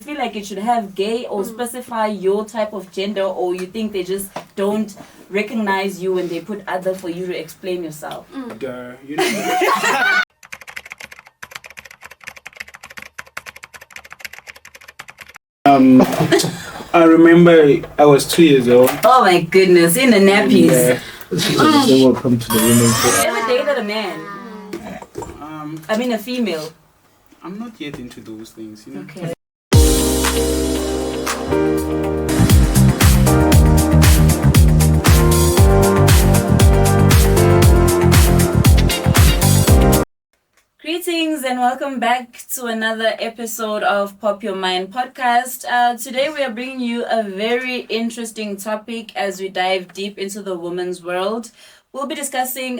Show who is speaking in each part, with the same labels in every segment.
Speaker 1: feel like it should have gay or specify your type of gender, or you think they just don't recognize you when they put other for you to explain yourself?
Speaker 2: You know. I remember I was 2 years old.
Speaker 1: Oh my goodness, in the nappies.
Speaker 2: Welcome to the women's
Speaker 1: I ever dated a man? I mean a female.
Speaker 2: I'm not yet into those things, you know.
Speaker 1: Okay. Greetings and welcome back to another episode of Pop Your Mind podcast. Today we are bringing you a very interesting topic as we dive deep into the women's world. We'll be discussing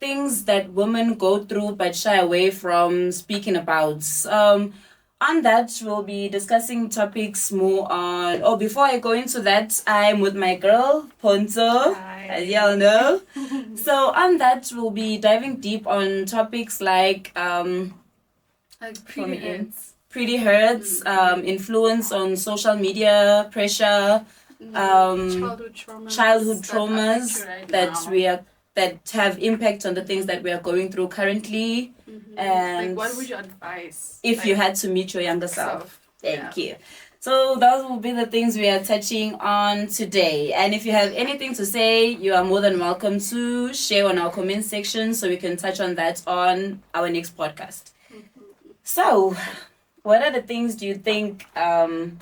Speaker 1: things that women go through but shy away from speaking about. On that, we'll be discussing topics more on... Oh, before I go into that, I'm with my girl, Ponzo, as y'all know. So on that, we'll be diving deep on topics like pretty hurts, influence on social media, pressure, childhood traumas that have impact on the things that we are going through currently. And
Speaker 3: what would you advise
Speaker 1: if you had to meet your younger self? Thank you. So those will be the things we are touching on today. And if you have anything to say, you are more than welcome to share on our comment section so we can touch on that on our next podcast. So, what are the things do you think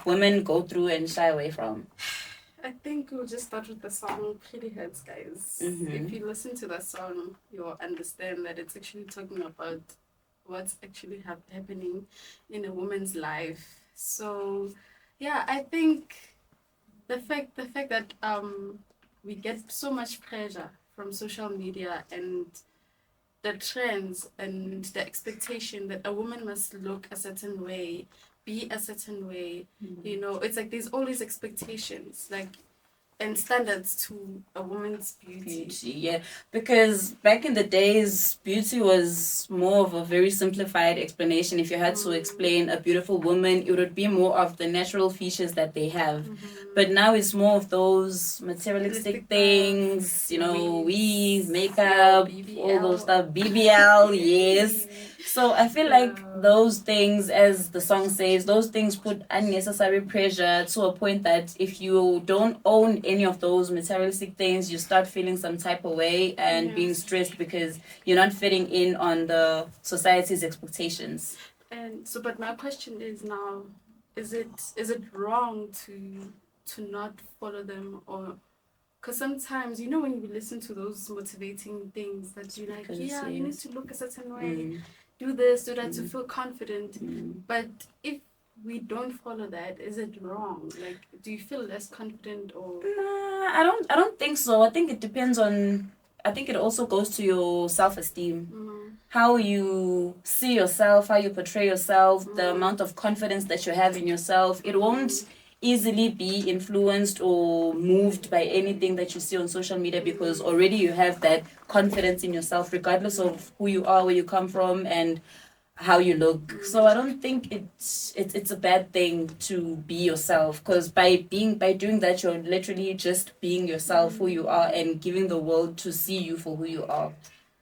Speaker 1: women go through and shy away from?
Speaker 3: I think we'll just start with the song Pretty Hurts, guys. If you listen to that song, you'll understand that it's actually talking about what's actually happening in a woman's life. So, yeah, I think the fact that we get so much pressure from social media and the trends and the expectation that a woman must look a certain way, be a certain way, you know, it's like there's all these expectations, like, and standards to a woman's beauty.
Speaker 1: Yeah, because back in the days, beauty was more of a very simplified explanation. If you had to explain a beautiful woman, it would be more of the natural features that they have. But now it's more of those materialistic things, you know, weave, makeup, all those stuff, BBL, yes. So I feel like those things, as the song says, those things put unnecessary pressure to a point that if you don't own any of those materialistic things, you start feeling some type of way and being stressed because you're not fitting in on the society's expectations.
Speaker 3: And so, but my question is now, is it wrong to not follow them? Or because sometimes, you know, when you listen to those motivating things that you're like, yeah, you need to look a certain way, do this, do that to feel confident. But if we don't follow that, is it wrong? Like, do you feel less confident or?
Speaker 1: Nah, I don't think so. I think it depends on. I think it also goes to your self-esteem, how you see yourself, how you portray yourself, the amount of confidence that you have in yourself. It won't easily be influenced or moved by anything that you see on social media because already you have that confidence in yourself regardless of who you are, where you come from, and how you look. So I don't think it's a bad thing to be yourself, because by doing that, you're literally just being yourself, who you are, and giving the world to see you for who you are.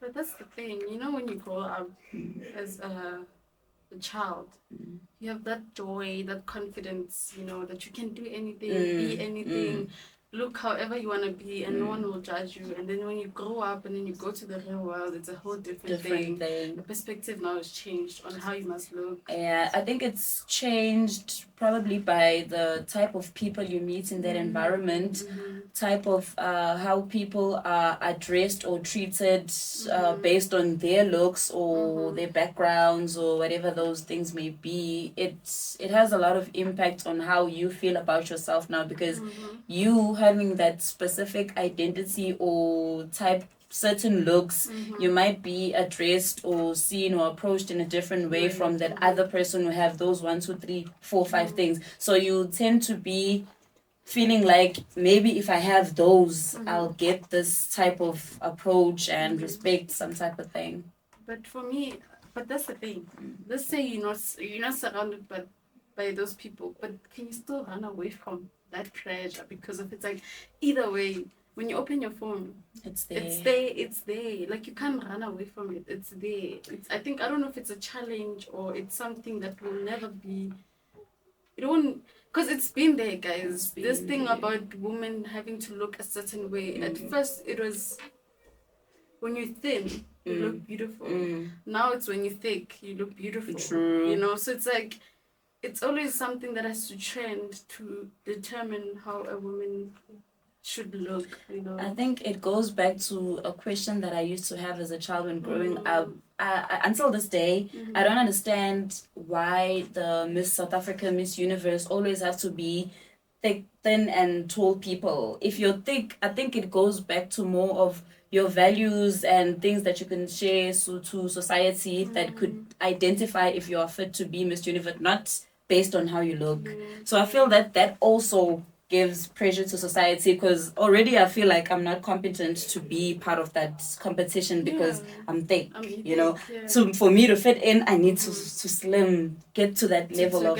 Speaker 3: But that's the thing, you know, when you grow up as a child, you have that joy, that confidence, you know, that you can do anything, be anything, look however you want to be, and no one will judge you. And then when you grow up and then you go to the real world, it's a whole different thing. The perspective now has changed on how you must look.
Speaker 1: Yeah, I think it's changed probably by the type of people you meet in that environment, type of how people are addressed or treated based on their looks or their backgrounds or whatever those things may be. It has a lot of impact on how you feel about yourself now, because you having that specific identity or type certain looks, you might be addressed or seen or approached in a different way from that other person who have those 1, 2, 3, 4, 5 things. So you tend to be feeling like maybe if I have those, I'll get this type of approach and respect, some type of thing.
Speaker 3: But for me, but that's the thing. Let's say you're not surrounded by those people, but can you still run away from that pressure? Because if it's like either way, when you open your phone,
Speaker 1: It's there.
Speaker 3: It's there. Like you can't run away from it. It's there. I think, I don't know if it's a challenge or it's something that will never be. You don't, because it's been there, guys. This thing about women having to look a certain way. At first, it was when you're thin, you look beautiful. Now it's when you're thick, you look beautiful.
Speaker 1: True.
Speaker 3: You know, so it's like, it's always something that has to trend to determine how a woman should look, you know.
Speaker 1: I think it goes back to a question that I used to have as a child when growing up. Until this day, I don't understand why the Miss South Africa, Miss Universe always have to be thick, thin, and tall people. If you're thick, I think it goes back to more of your values and things that you can share to society that could identify if you are fit to be Miss Universe, not based on how you look. So I feel that also gives pressure to society, because already I feel like I'm not competent to be part of that competition because I'm thick, you know. So for me to fit in, I need to slim, get to that level of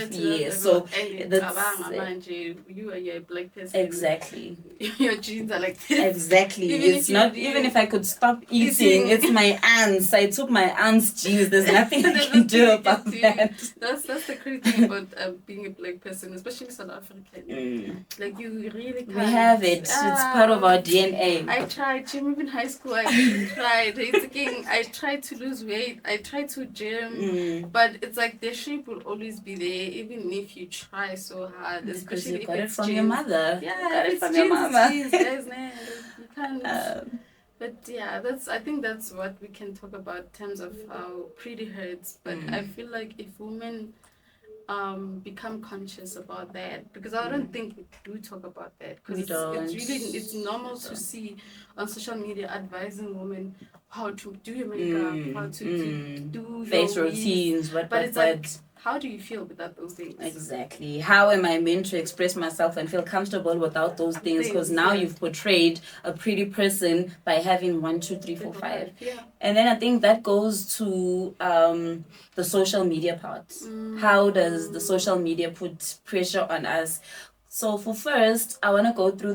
Speaker 1: So
Speaker 3: that's you're a black person.
Speaker 1: Exactly.
Speaker 3: Your genes are like this.
Speaker 1: Exactly. It's not even if I could stop eating. It's my aunts. I took my aunt's genes. There's nothing I can do about that.
Speaker 3: That's the crazy thing about being a black person, especially South African. Like you really can't.
Speaker 1: We have it. It's part of our DNA.
Speaker 3: I tried gym even in high school. I really tried. It's again. I tried to lose weight. I tried to gym, but it's like the shape will always be there, even if you try so hard.
Speaker 1: Because
Speaker 3: especially
Speaker 1: you got
Speaker 3: if
Speaker 1: it
Speaker 3: it's
Speaker 1: from
Speaker 3: genes.
Speaker 1: your mother.
Speaker 3: Yeah,
Speaker 1: you got it
Speaker 3: it's
Speaker 1: from
Speaker 3: genes,
Speaker 1: your mama.
Speaker 3: it's genes, guys, man. You can't. But yeah, I think that's what we can talk about in terms of how pretty hurts. But I feel like if women become conscious about that, because I don't think we do talk about that, because it's normal to see on social media advising women how to do your makeup, how to do
Speaker 1: face
Speaker 3: your
Speaker 1: routines,
Speaker 3: but it's like, how do you feel without those things?
Speaker 1: Exactly. How am I meant to express myself and feel comfortable without those things? Because now you've portrayed a pretty person by having 1, 2, 3, 4, 5.
Speaker 3: Yeah.
Speaker 1: And then I think that goes to the social media part. How does the social media put pressure on us? So for first, I want to go through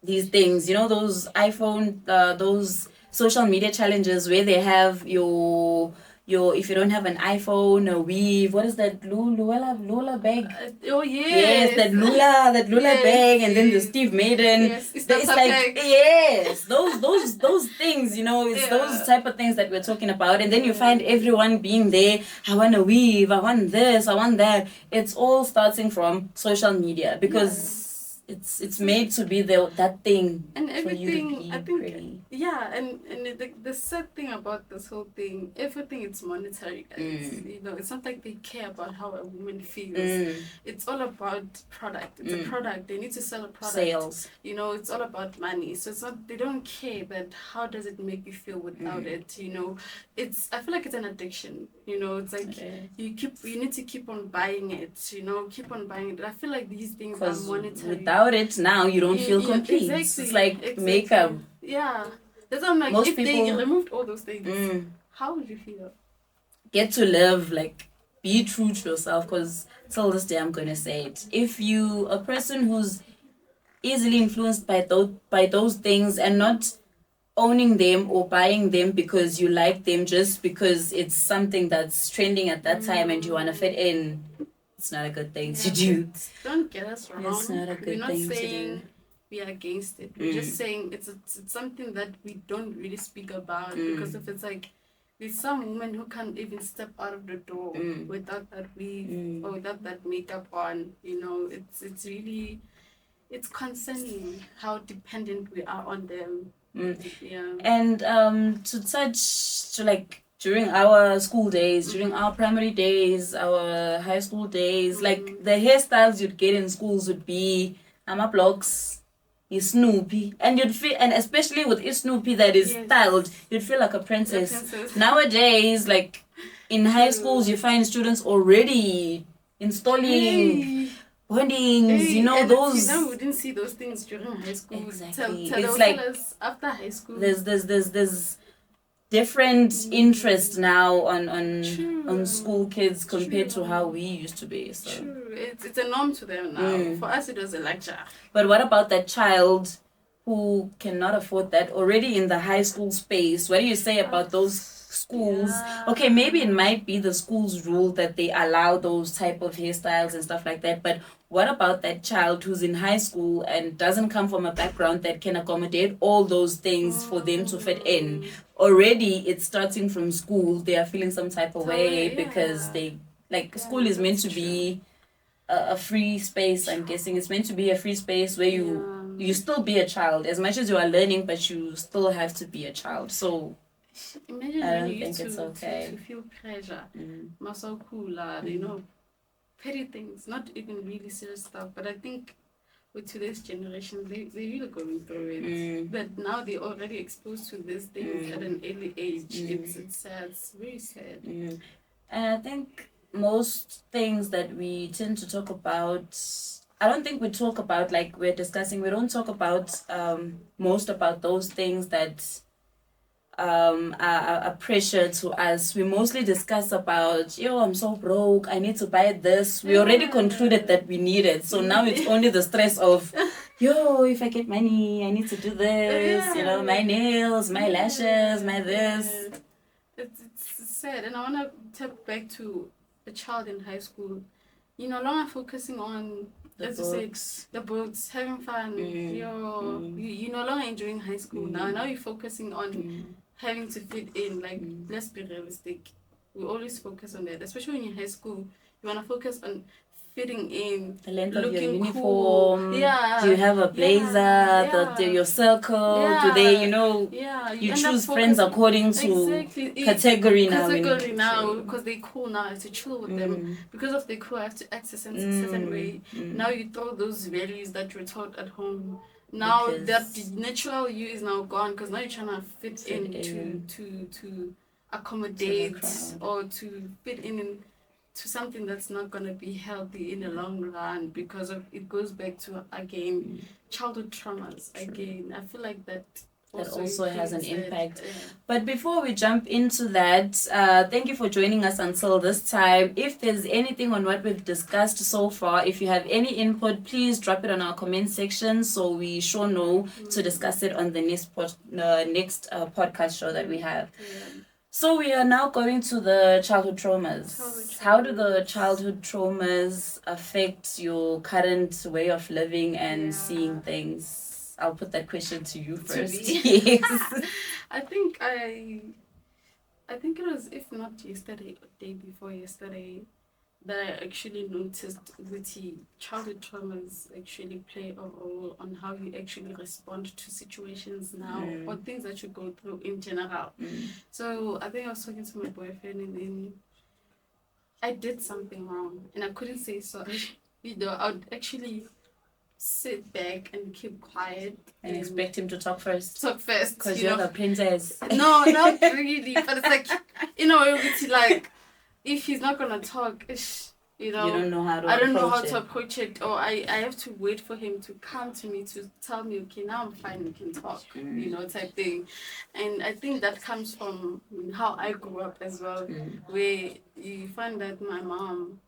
Speaker 1: these things. You know, those iPhone, those social media challenges where they have your if you don't have an iPhone, a Weave, what is that Lula bag?
Speaker 3: Oh yes,
Speaker 1: that Lula bag, and then the Steve Maiden.
Speaker 3: Yes, it's like
Speaker 1: yes, those things, you know, it's those type of things that we're talking about, and then you find everyone being there. I want a Weave, I want this, I want that. It's all starting from social media because. It's made to be that thing
Speaker 3: and everything.
Speaker 1: For you to be
Speaker 3: I think
Speaker 1: pretty.
Speaker 3: and the sad thing about this whole thing, everything is monetary, guys. You know, it's not like they care about how a woman feels. It's all about product. It's a product. They need to sell a product.
Speaker 1: Sales.
Speaker 3: You know, it's all about money. So it's not. They don't care that how does it make you feel without it. You know, I feel like it's an addiction. You know, it's like you need to keep on buying it. You know, keep on buying it. I feel like these things are monetary.
Speaker 1: Without it, now you don't feel complete.
Speaker 3: Exactly,
Speaker 1: it's like makeup.
Speaker 3: Yeah. That's what I'm like,
Speaker 1: Most
Speaker 3: if
Speaker 1: people,
Speaker 3: they removed all those things, how would you feel?
Speaker 1: Get to live, like, be true to yourself, because till this day I'm going to say it. If you, a person who's easily influenced by those things and not owning them or buying them because you like them, just because it's something that's trending at that time and you want to fit in, it's not a good thing to do.
Speaker 3: Don't get us wrong.
Speaker 1: It's not a good thing to do.
Speaker 3: We're not saying we are against it. We're just saying it's something that we don't really speak about because if it's like there's some women who can't even step out of the door without that weave or without that makeup on. You know, it's really concerning how dependent we are on them. Yeah.
Speaker 1: And to touch to like. During our school days, during our primary days, our high school days, like the hairstyles you'd get in schools would be blocks, Snoopy, and you'd feel, and especially with Snoopy that is styled, you'd feel like a princess. Nowadays, like in high schools, you find students already installing bondings, you know, those.
Speaker 3: We didn't see those things during high school.
Speaker 1: Exactly.
Speaker 3: It's like after high school.
Speaker 1: There's different interest now
Speaker 3: True.
Speaker 1: on school kids compared to
Speaker 3: True.
Speaker 1: how we used to be. So.
Speaker 3: True. It's a norm to them now. For us, it was a lecture.
Speaker 1: But what about that child who cannot afford that already in the high school space? What do you say about those schools?
Speaker 3: Yeah.
Speaker 1: Okay, maybe it might be the school's rule that they allow those type of hairstyles and stuff like that, but what about that child who's in high school and doesn't come from a background that can accommodate all those things for them to fit in? Already it's starting from school, they are feeling some type of way because they school is meant to be a free space. I'm guessing it's meant to be a free space where you still be a child as much as you are learning, but you still have to be a child. So
Speaker 3: imagine
Speaker 1: I don't
Speaker 3: when you
Speaker 1: think
Speaker 3: used
Speaker 1: it's okay.
Speaker 3: to feel pressure, muscle cooler, petty things, not even really serious stuff. But I think with today's generation, they really going through it. But now they're already exposed to these things at an early age. It's sad. It's very sad.
Speaker 1: And I think most things that we tend to talk about, I don't think we talk about like we're discussing. We don't talk about most about those things that are pressure to us. We mostly discuss about, I'm so broke, I need to buy this. We already concluded that we need it. So now it's only the stress of, if I get money, I need to do this, my nails, my lashes, my this.
Speaker 3: It's sad. And I want to tap back to a child in high school. You're no longer focusing on, as you said, the books, having fun. You're no longer enjoying high school now. Now you're focusing on having to fit in. Like, let's be realistic. We always focus on that, especially when you're in high school. You want to focus on fitting in,
Speaker 1: the length of your
Speaker 3: looking
Speaker 1: uniform.
Speaker 3: Cool.
Speaker 1: Do you have a blazer? Your circle? Do they, you choose friends according to category now.
Speaker 3: Category now, because they're cool now. I have to chill with them. Because of their cool, I have to act a certain way. Now you throw those values that you were taught at home. Now that natural you is now gone, because now you're trying to fit in to accommodate or to fit in to something that's not going to be healthy in the long run, because of it goes back to again childhood traumas. Again, I feel like that also has an impact.
Speaker 1: But before we jump into that, thank you for joining us until this time. If there's anything on what we've discussed so far, if you have any input, please drop it on our comment section so we sure know to discuss it on the next podcast show that we have. So we are now going to the childhood traumas. How do the childhood traumas affect your current way of living and seeing things? I'll put that question to you first. Yes.
Speaker 3: I think it was, if not yesterday or day before yesterday, that I actually noticed that childhood traumas actually play a role on how you actually respond to situations now or things that you go through in general. So I think I was talking to my boyfriend, and then I did something wrong and I couldn't say sorry. I would actually sit back and keep quiet
Speaker 1: and expect him to talk first.
Speaker 3: Because
Speaker 1: you're the princess.
Speaker 3: No, not really. But it's like, it's like, if he's not gonna talk, you don't know how to. I don't know how to approach it, or I have to wait for him to come to me to tell me, okay, now I'm fine, we can talk, type thing. And I think that comes from how I grew up as well, where you find that my mom,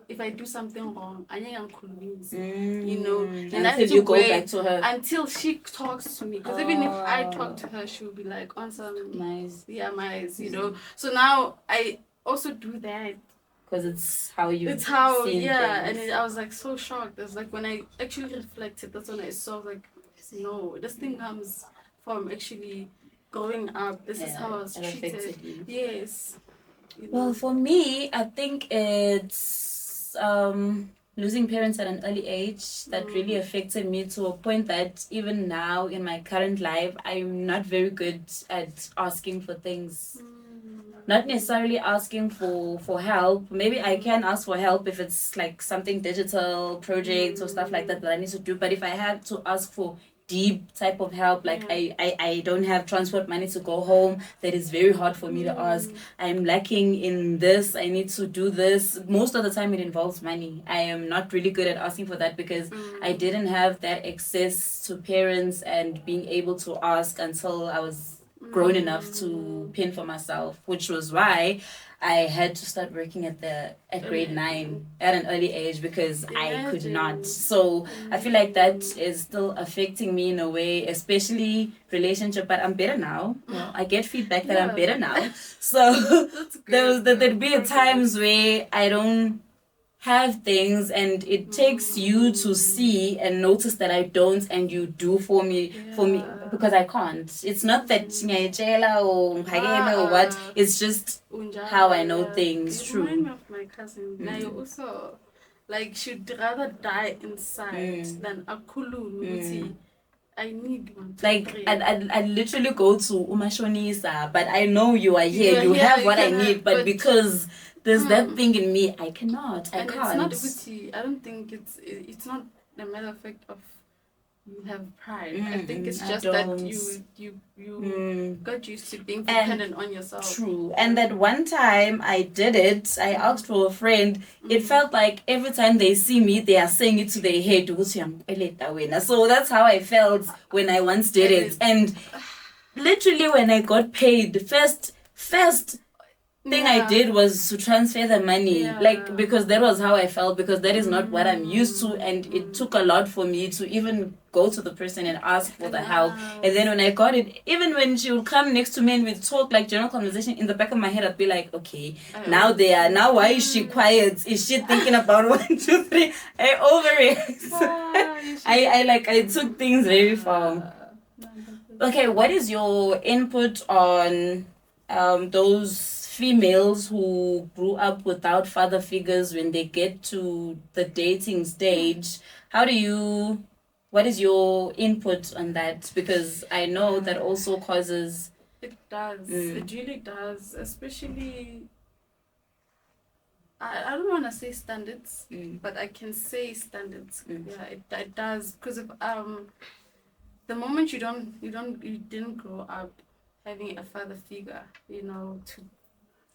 Speaker 3: if I do something wrong, I am convinced, and until you go back to her until she talks to me. Because even if I talk to her, she'll be like, on some nice, So now I also do that
Speaker 1: because it's how you.
Speaker 3: It's how things. And I was like so shocked. It's like when I actually reflected, that's when I saw like, no, this thing comes from actually growing up. This is how I was treated. Yes.
Speaker 1: Well, for me, I think it's losing parents at an early age that really affected me to a point that even now in my current life, I'm not very good at asking for things. Not necessarily asking for help. Maybe I can ask for help if it's like something digital projects or stuff like that I need to do. But if I have to ask for deep type of help, like I don't have transport money to go home, that is very hard for me to ask. I'm lacking in this, I need to do this. Most of the time it involves money. I am not really good at asking for that because I didn't have that access to parents and being able to ask until I was grown enough to pin for myself, which was why I had to start working at grade 9 at an early age because I could not. So I feel like that is still affecting me in a way, especially relationship. But I'm better now. Well, I get feedback that I'm better now. So there'd be times where I don't have things and it takes you to see and notice that I don't and you do for me because I can't. It's not that ngiyayitshela or ngihakele or what. It's just how I know things.
Speaker 3: It
Speaker 1: True.
Speaker 3: reminds me of my cousin. Now you also like she'd rather die inside than akhulume. I need one.
Speaker 1: Like I literally go to Umashonisa, but I know you are here. You have what I need, but because there's that thing in me, I cannot. I
Speaker 3: and
Speaker 1: can't.
Speaker 3: It's not I don't think it's not a matter of fact of you have pride. I think it's just that you got used to being dependent on yourself.
Speaker 1: True. And that one time I did it, I asked for a friend. It felt like every time they see me, they are saying it to their head. So that's how I felt when I once did it. And literally when I got paid, first thing I did was to transfer the money, like because that was how I felt, because that is not what I'm used to, and it took a lot for me to even go to the person and ask for the help. And then when I got it, even when she would come next to me and we'd talk like general conversation, in the back of my head I'd be like, okay, now why is she quiet? Is she thinking about 1, 2, 3? I overreact. I took things very far. Okay, what is your input on those females who grew up without father figures when they get to the dating stage? What is your input on that? Because I know that also causes...
Speaker 3: It does. It really does. Especially, I don't want to say standards, but I can say standards. Yeah, it does. Because of the moment you didn't grow up having a father figure, to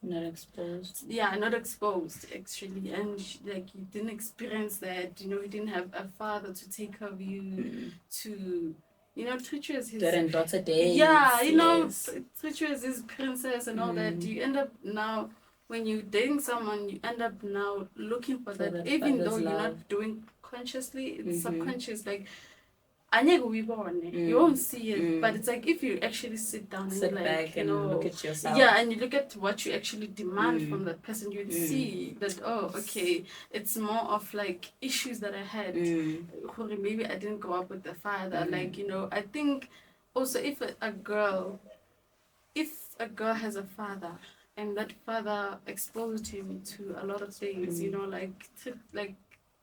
Speaker 1: not exposed.
Speaker 3: Yeah, not exposed actually, and like you didn't experience that. You didn't have a father to take care of you, to treat you as his
Speaker 1: daughter days.
Speaker 3: Yeah, treat you as his princess and all that. You end up now, when you're dating someone, you end up now looking for that, even though you're not doing consciously, it's subconscious. Like, you won't see it, but it's like if you actually sit down and
Speaker 1: sit back and look at yourself.
Speaker 3: Yeah, and you look at what you actually demand from that person, you'd see that, oh, okay, it's more of like issues that I had. Maybe I didn't grow up with the father. Like, I think also if a girl has a father and that father exposed him to a lot of things, like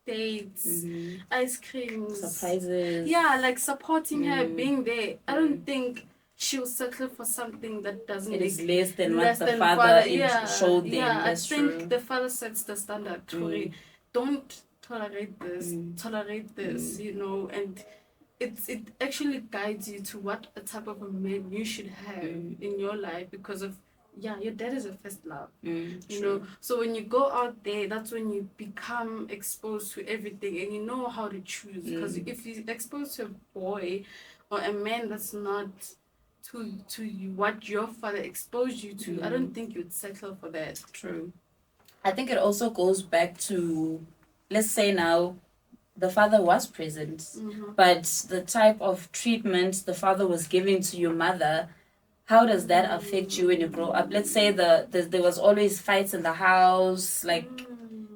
Speaker 3: dates, ice creams,
Speaker 1: surprises.
Speaker 3: Yeah, like supporting her, being there. I don't think she'll settle for something that doesn't.
Speaker 1: It is less than what the father showed them.
Speaker 3: Yeah,
Speaker 1: that's
Speaker 3: I think
Speaker 1: true.
Speaker 3: the father sets the standard. Don't tolerate this. Tolerate this. And it actually guides you to what a type of a man you should have in your life, because of your dad is your first love. So when you go out there, that's when you become exposed to everything and you know how to choose. Because if you're exposed to a boy or a man that's not to you, what your father exposed you to, I don't think you'd settle for that.
Speaker 1: True. I think it also goes back to, let's say now, the father was present, but the type of treatment the father was giving to your mother, how does that affect you when you grow up? Let's say there was always fights in the house, like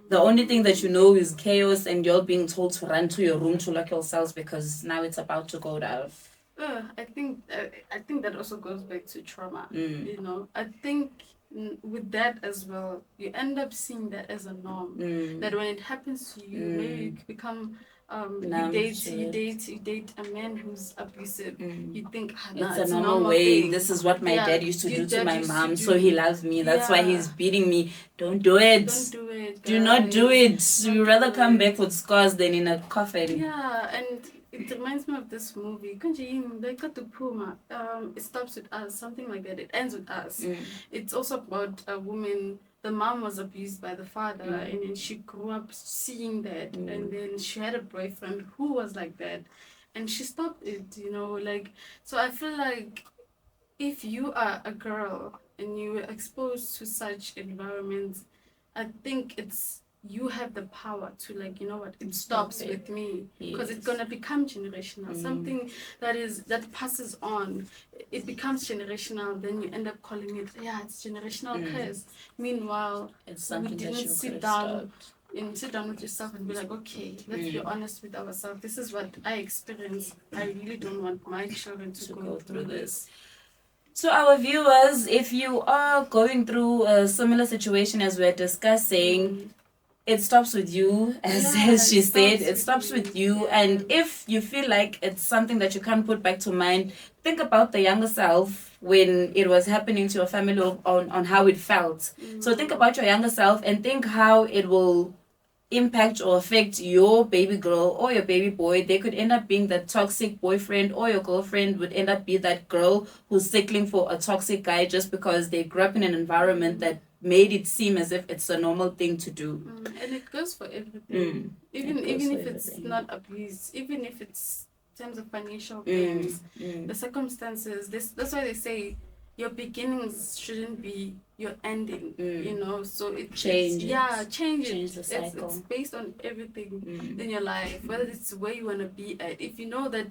Speaker 1: the only thing that you know is chaos, and you're being told to run to your room to lock yourselves because now it's about to go down.
Speaker 3: I think that also goes back to trauma. I think with that as well, you end up seeing that as a norm. That when it happens to you, maybe you become you date a man who's abusive. You think
Speaker 1: it's a normal way. Thing. This is what my dad used to do to my mom, so he loves me. That's why he's beating me. Don't do it.
Speaker 3: Don't do it.
Speaker 1: Do not do it. You'd rather come back with scars than in a coffin.
Speaker 3: Yeah, and it reminds me of this movie. It starts with us, something like that. It ends with us. It's also about a woman. The mom was abused by the father, and then she grew up seeing that, and then she had a boyfriend who was like that, and she stopped it. So I feel like if you are a girl and you were exposed to such environments, I think it's you have the power to, like, you know what, it stops
Speaker 1: it.
Speaker 3: with me, because it's
Speaker 1: Yes.
Speaker 3: gonna become generational. Something that passes on, it becomes generational. Then you end up calling it, yeah, it's generational curse. Meanwhile,
Speaker 1: It's
Speaker 3: we
Speaker 1: something that
Speaker 3: didn't
Speaker 1: you could
Speaker 3: sit
Speaker 1: have
Speaker 3: down
Speaker 1: stopped.
Speaker 3: and sit down with yourself and be like, okay, let's be honest with ourselves. This is what I experienced. I really don't want my children to go through this.
Speaker 1: So, our viewers, if you are going through a similar situation as we're discussing, it stops with you, as she said, it stops with you.
Speaker 3: Yeah.
Speaker 1: And if you feel like it's something that you can't put back to mind, think about the younger self when it was happening to your family, on how it felt. So, think about your younger self and think how it will impact or affect your baby girl or your baby boy. They could end up being that toxic boyfriend, or your girlfriend would end up be that girl who's settling for a toxic guy just because they grew up in an environment that made it seem as if it's a normal thing to do.
Speaker 3: And it goes for everything. Even if it's
Speaker 1: everything.
Speaker 3: not abuse, even if it's terms of financial things, the circumstances. That's why they say your beginnings shouldn't be your ending. You know, so
Speaker 1: Change it.
Speaker 3: Change
Speaker 1: the
Speaker 3: it.
Speaker 1: cycle.
Speaker 3: It's based on everything in your life, whether it's where you want to be at. If you know that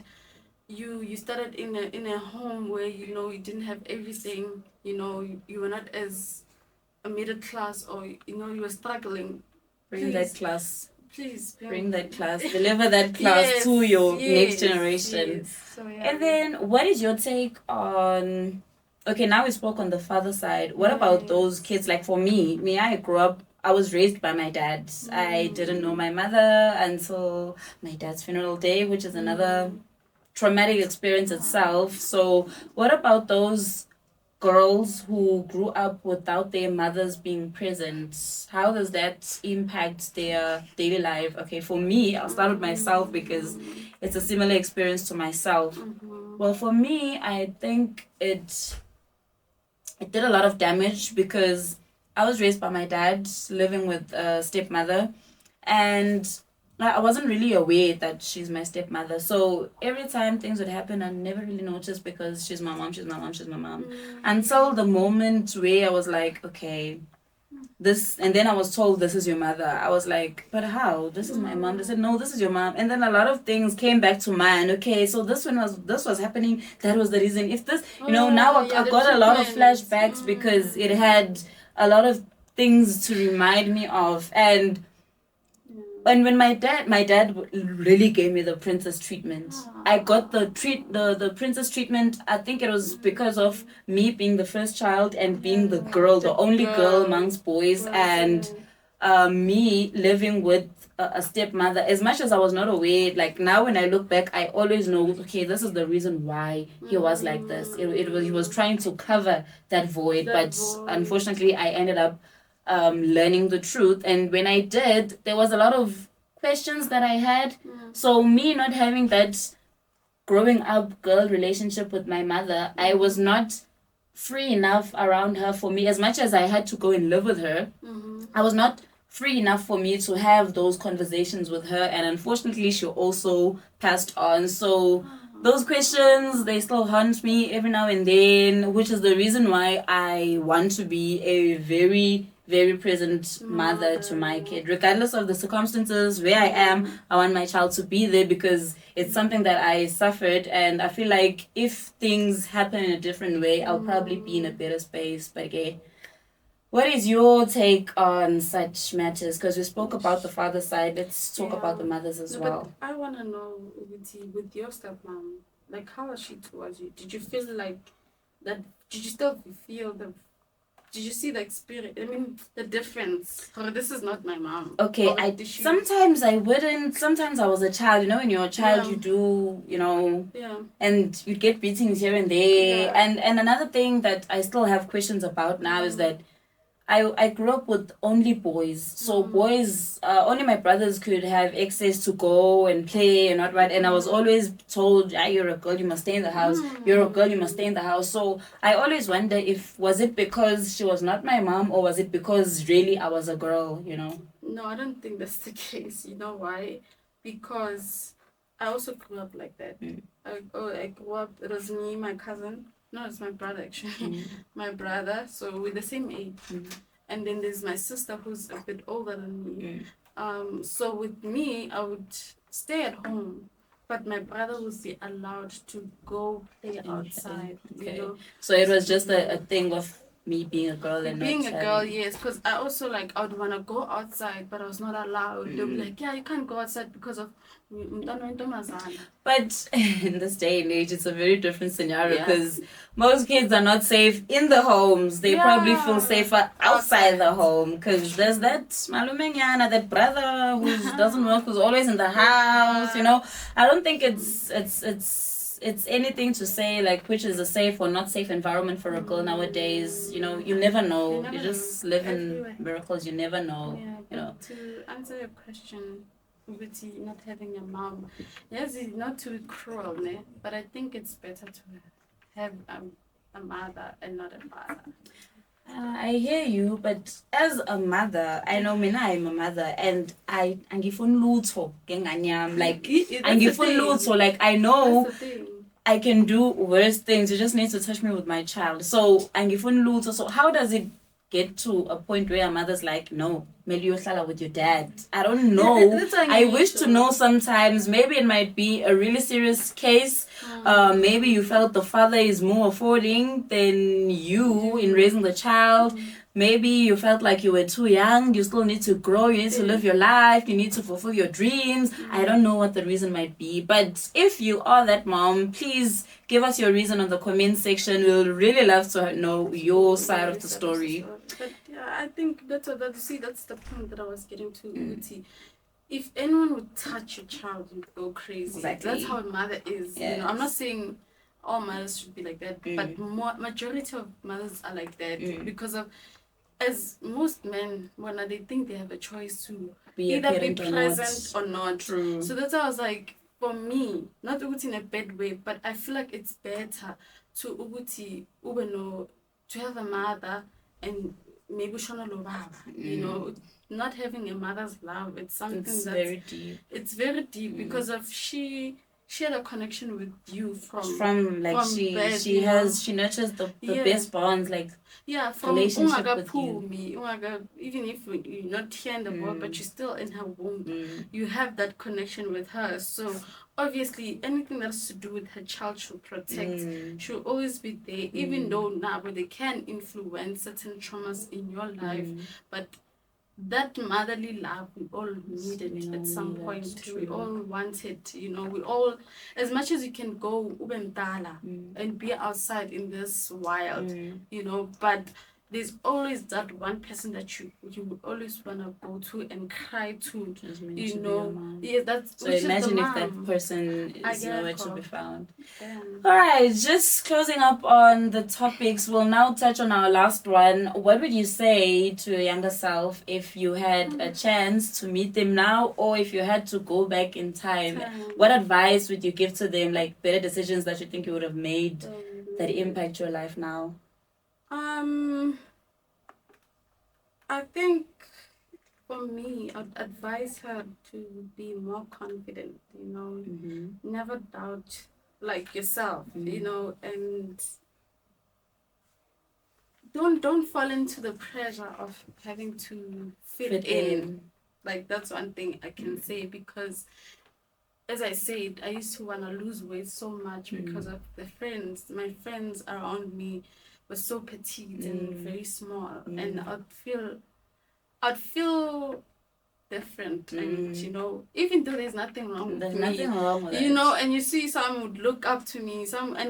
Speaker 3: you started in a home where, you know, you didn't have everything, you know, you were not as a middle class, or, you know, you were struggling,
Speaker 1: Bring that class.
Speaker 3: please
Speaker 1: Bring that class. Deliver that class to your next generation.
Speaker 3: So, yeah.
Speaker 1: And then, what is your take on? Okay, now we spoke on the father side. What about those kids? Like for me, I grew up. I was raised by my dad. I didn't know my mother until my dad's funeral day, which is another traumatic experience itself. So, what about those girls who grew up without their mothers being present? How does that impact their daily life? Okay, for me, I'll start with myself because it's a similar experience to myself. Well, for me, I think it did a lot of damage because I was raised by my dad, living with a stepmother, and I wasn't really aware that she's my stepmother. So every time things would happen, I never really noticed because she's my mom, she's my mom, she's my mom. Until the moment where I was like, okay, this, and then I was told this is your mother. I was like, but how? This is my mom. They said, no, this is your mom. And then a lot of things came back to mind. Okay, so this was happening. That was the reason. If this, now I got a lot of flashbacks because it had a lot of things to remind me of. And when my dad really gave me the princess treatment. I got the princess treatment. I think it was because of me being the first child and being the girl, the only girl amongst boys, and me living with a stepmother. As much as I was not aware, like now when I look back, I always know, okay, this is the reason why he was like this. He was trying to cover that void, but unfortunately I ended up learning the truth. And when I did, there was a lot of questions that I had. So me not having that growing up girl relationship with my mother, I was not free enough around her for me. As much as I had to go and live with her, I was not free enough for me to have those conversations with her. And unfortunately, she also passed on. So those questions, they still haunt me every now and then, which is the reason why I want to be a very, very present mother to my kid. Regardless of the circumstances, where I am, I want my child to be there because it's something that I suffered. And I feel like if things happen in a different way, I'll probably be in a better space. But okay. What is your take on such matters? Because we spoke about the father side. Let's talk about the mothers as well.
Speaker 3: But I want to know, with your stepmom, like, how was she towards you? Did you feel like that? Did you still feel the? Did you see the experience? I mean, the difference. Or this is not my mom.
Speaker 1: Okay, sometimes I wouldn't. Sometimes I was a child. You know, when you're a child, you do, and you get beatings here and there. And another thing that I still have questions about now is that I grew up with only boys. So boys, only my brothers could have access to go and play and not right. And I was always told, you're a girl, you must stay in the house. You're a girl, you must stay in the house. So I always wonder was it because she was not my mom, or was it because really I was a girl,
Speaker 3: No, I don't think that's the case. You know why? Because I also grew up like that. I grew up, it was me, my cousin. No, it's my brother actually. My brother. So we're the same age. And then there's my sister who's a bit older than me. So with me, I would stay at home, but my brother would be allowed to go play outside.
Speaker 1: Okay.
Speaker 3: You know.
Speaker 1: So it was just a thing of me being a girl and
Speaker 3: Being
Speaker 1: not
Speaker 3: a girl, yes, because I also like I would wanna go outside, but I was not allowed. They'll be like, yeah, you can't go outside because of Ntombazana.
Speaker 1: But in this day and age, it's a very different scenario because most kids are not safe in the homes. They probably feel safer outside the home because there's that malumenyana, that brother who doesn't work, who's always in the house. You know, I don't think it's anything to say like which is a safe or not safe environment for a girl nowadays. You know, you never know. You just live in miracles. You never know.
Speaker 3: Yeah,
Speaker 1: you know.
Speaker 3: To answer your question, with not having a mom, yes, it's not too cruel, ne? But I think it's better to have a mother and not a father.
Speaker 1: I hear you, but as a mother, I know mina I'm a mother, and I angifun lutho ngenganyam, like angifun lutho, like I know I can do worse things. You just need to touch me with my child. So angifun lutho. So how does it get to a point where a mother's like, no, Meliohlala with your dad? I don't know. I wish to know sometimes. Maybe it might be a really serious case. Maybe you felt the father is more affording than you in raising the child. Maybe you felt like you were too young. You still need to grow. You need to live your life. You need to fulfill your dreams. I don't know what the reason might be. But if you are that mom, please give us your reason on the comment section. We'll really love to know your side of the story.
Speaker 3: But yeah, I think that's the point that I was getting to. If anyone would touch your child, you'd go crazy.
Speaker 1: Exactly.
Speaker 3: That's how a mother is.
Speaker 1: Yes.
Speaker 3: You know, I'm not saying all mothers should be like that, but majority of mothers are like that because of, as most men, when they think they have a choice to either be present or not.
Speaker 1: True.
Speaker 3: So that's why I was like, for me, not in a bad way, but I feel like it's better to to have a mother and maybe shona lo baba, you know, not having a mother's love. It's something that's
Speaker 1: very deep.
Speaker 3: It's very deep because of she had a connection with you from
Speaker 1: birth, she nurtures the best bonds, like
Speaker 3: from
Speaker 1: relationship with you.
Speaker 3: Even if you're not here in the world, but you're still in her womb, you have that connection with her. So obviously anything that has to do with her child she'll protect. She'll always be there, even though now they can influence certain traumas in your life, but that motherly love we all needed at some point. We all wanted, you know, we all, as much as you can go ubemdala and be outside in this wild, you know, but there's always that one person that you would always want to go to and cry to, you know. Yeah, that's
Speaker 1: so imagine if that person is nowhere to be found.
Speaker 3: Damn.
Speaker 1: All right, just closing up on the topics, we'll now touch on our last one. What would you say to your younger self if you had a chance to meet them now, or if you had to go back in time? What advice would you give to them, like better decisions that you think you would have made that impact your life now?
Speaker 3: I think for me, I'd advise her to be more confident, you know, never doubt like yourself, you know, and don't fall into the pressure of having to fit in. Like that's one thing I can say, because as I said, I used to want to lose weight so much because of my friends around me were so petite and very small, and I'd feel different, and you know, even though there's nothing wrong with me, you know, and you see some would look up to me,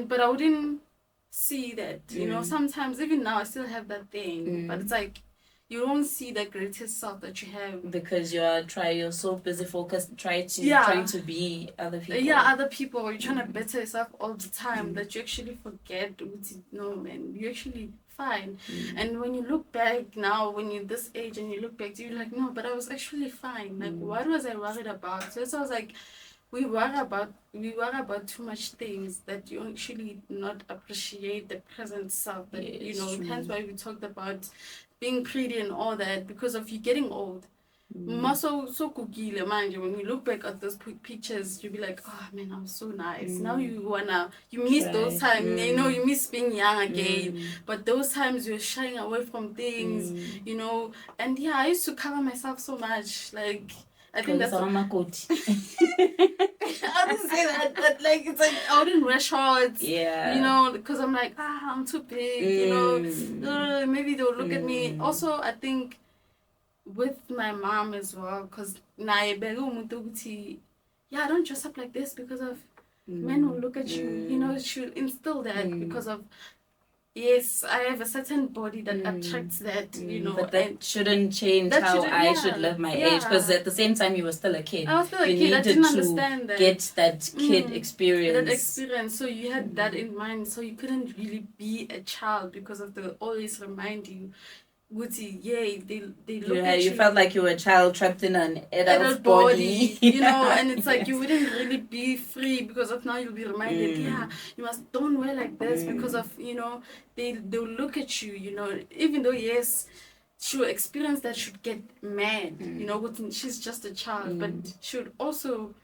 Speaker 3: but I wouldn't see that, you know. Sometimes even now I still have that thing, but it's like you don't see the greatest self that you have
Speaker 1: because you're so busy focused trying to be other people.
Speaker 3: Other people. You're trying to better yourself all the time that you actually forget. No, man, you're actually fine. And when you look back now, when you're this age and you look back, you're like, no, but I was actually fine. Like, what was I worried about? So I was like, we worry about too much things that you actually not appreciate the present self. That you know, hence why we talked about being pretty and all that, because of you getting old. So kukile manje. When you look back at those pictures, you'll be like, oh man, I was so nice. Now you miss those times. You know, you miss being young again. But those times you're shying away from things, you know. And yeah, I used to cover myself so much. Like, I think that's
Speaker 1: my
Speaker 3: I wouldn't say that, but like it's like I wouldn't wear shorts. Yeah. You know, because I'm like, I'm too big, you know. Maybe they'll look at me. Also, I think with my mom as well, because yeah, don't dress up like this because of men will look at you. You know, she should instill that because of yes, I have a certain body that attracts that, you know.
Speaker 1: But that shouldn't change how I should live my age. Because at the same time, you were still a kid.
Speaker 3: I was still a kid. I didn't understand that.
Speaker 1: Get that kid experience.
Speaker 3: That experience. So you had that in mind. So you couldn't really be a child because of the always remind you. They look at you.
Speaker 1: You felt like you were a child trapped in an adult body.
Speaker 3: You know, and it's like you wouldn't really be free because of now you'll be reminded, you don't wear like this because of, you know, they'll look at you, you know, even though yes, she'll experience that, she'd get mad, you know, she's just a child, but she would also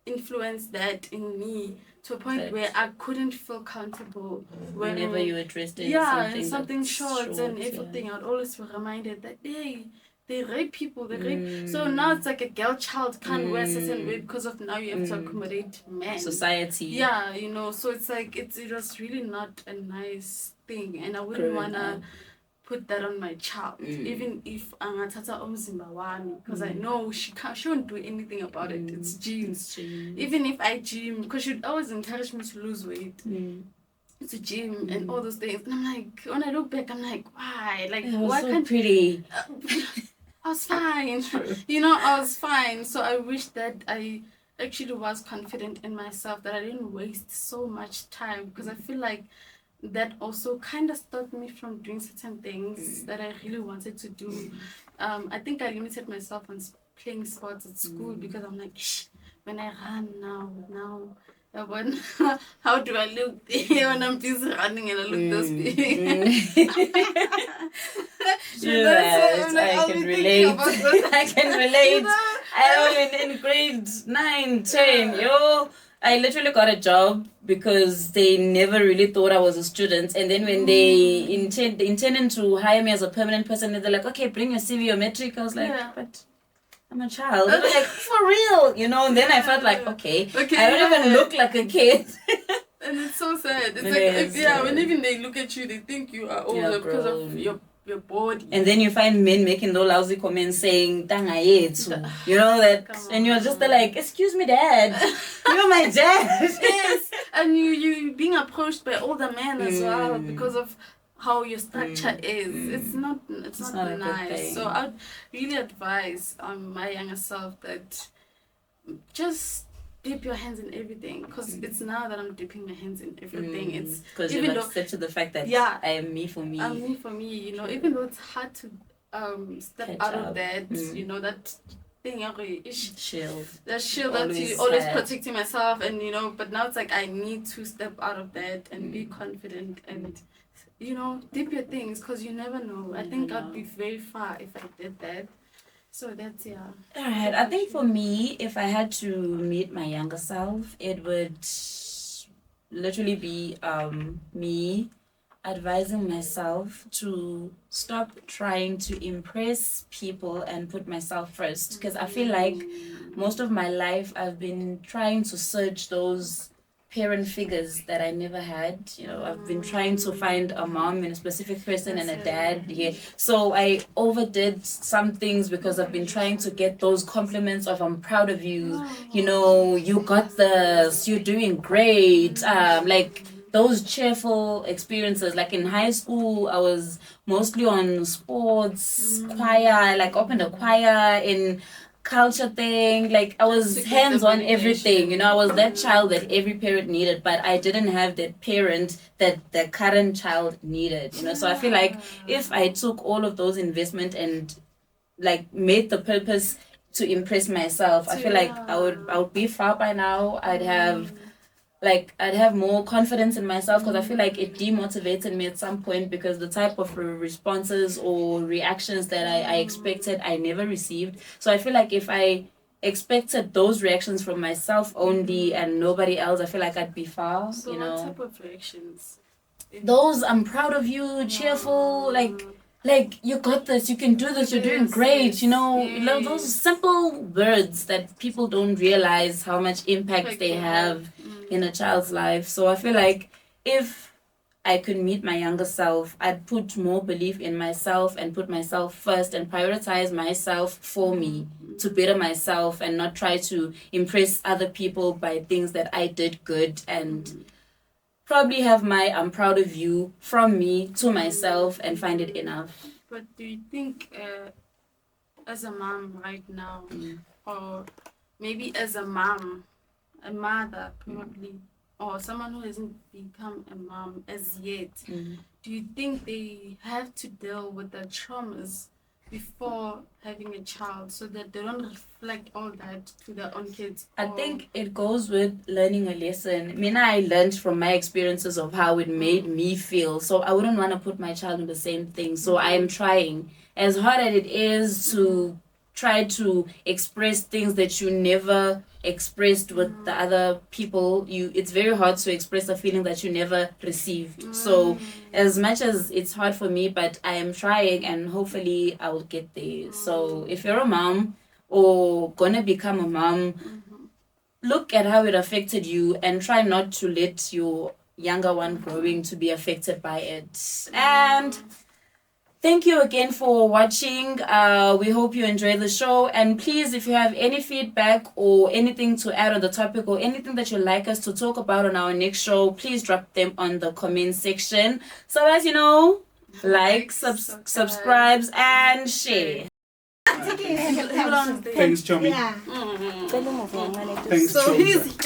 Speaker 3: influence that in me to a point where I couldn't feel comfortable
Speaker 1: whenever you were dressed in
Speaker 3: something short and everything. I'd always be reminded that they rape people, so now it's like a girl child can't wear certain way because of now you have to accommodate men,
Speaker 1: society,
Speaker 3: you know. So it's like it was really not a nice thing, and I wouldn't wanna put that on my child, even if angathatha umzimba wami, because I know she won't do anything about it. It's genes. Even if I gym, because she'd always encourage me to lose weight, to gym and all those things, and I'm like, when I look back, I'm like, why? Like, why
Speaker 1: so
Speaker 3: can't
Speaker 1: pretty?
Speaker 3: I was fine, you know, I was fine. So I wish that I actually was confident in myself, that I didn't waste so much time, because I feel like that also kind of stopped me from doing certain things that I really wanted to do. I think I limited myself on playing sports at school because I'm like, when I run now, how do I look when I'm busy running and I look this big?
Speaker 1: I can relate. I can relate. I am in grade 9, 10, I literally got a job because they never really thought I was a student. And then when they intended to hire me as a permanent person, they're like, okay, bring your CV or metric. I was like, but I'm a child. They were like, for real, you know? And then I felt like, okay I don't even look like a kid.
Speaker 3: And it's so sad. It's like, when even they look at you, they think you are older because of your body.
Speaker 1: And then you find men making those lousy comments saying, Tanga yetu. You know that? And you're just like, excuse me, dad. You're my dad.
Speaker 3: Yes. And you being approached by older men as well because of how your structure is. It's not nice. So I'd really advise my younger self that just dip your hands in everything, because it's now that I'm dipping my hands in everything. It's
Speaker 1: because you're accepted to the fact that I am me for me.
Speaker 3: I'm me for me, you know. even though it's hard to step out of that, you know, that thing, that shield that you always protecting myself, and you know, but now it's like I need to step out of that and be confident and, you know, dip your things, because you never know. I think I'd be very far if I did that. So that's
Speaker 1: Alright, I think for me, if I had to meet my younger self, it would literally be me advising myself to stop trying to impress people and put myself first. Because I feel like most of my life I've been trying to search those parent figures that I never had. You know, I've been trying to find a mom and a specific person and a dad. So I overdid some things because I've been trying to get those compliments of I'm proud of you. You know, you got this, you're doing great. Like those cheerful experiences. Like in high school, I was mostly on sports, choir. I like opened a choir in culture thing. Like I was hands on everything, you know. I was that child that every parent needed, but I didn't have that parent that the current child needed, you know. So I feel like if I took all of those investment and like made the purpose to impress myself, I feel like I would be far by now. I'd have like I'd have more confidence in myself, because I feel like it demotivated me at some point, because the type of responses or reactions that I expected I never received. So I feel like if I expected those reactions from myself only and nobody else, I feel like I'd be far,
Speaker 3: So
Speaker 1: you
Speaker 3: what
Speaker 1: know.
Speaker 3: type of reactions?
Speaker 1: Those "I'm proud of you," cheerful, like you got this, you can do this, you're doing great, you know, those
Speaker 3: Yes.
Speaker 1: simple words that people don't realize how much impact
Speaker 3: Like
Speaker 1: they
Speaker 3: they
Speaker 1: have
Speaker 3: have.
Speaker 1: in a child's life. So I feel like if I could meet my younger self, I'd put more belief in myself and put myself first and prioritize myself for me, to better myself and not try to impress other people by things that I did good, and probably have my "I'm proud of you" from me to myself and find it enough.
Speaker 3: But do you think, as a mom right now, or maybe as a mom, a mother probably, or someone who hasn't become a mom as yet, do you think they have to deal with the traumas before having a child so that they don't reflect all that to their own kids?
Speaker 1: I think it goes with learning a lesson. Mina, I learned from my experiences of how it made me feel. So I wouldn't want to put my child in the same thing. So I am trying, as hard as it is, to try to express things that you never expressed with the other people. It's very hard to express a feeling that you never received. So as much as it's hard for me, but I am trying, and hopefully I will get there. So if you're a mom or gonna become a mom, look at how it affected you and try not to let your younger one growing to be affected by it. And thank you again for watching. We hope you enjoy the show. And please, if you have any feedback or anything to add on the topic, or anything that you'd like us to talk about on our next show, please drop them on the comment section. So as you know, like, subscribe, and share.
Speaker 2: Thanks, Chomi.
Speaker 4: Yeah.
Speaker 2: Thanks,
Speaker 3: So
Speaker 2: Chomi.
Speaker 3: he's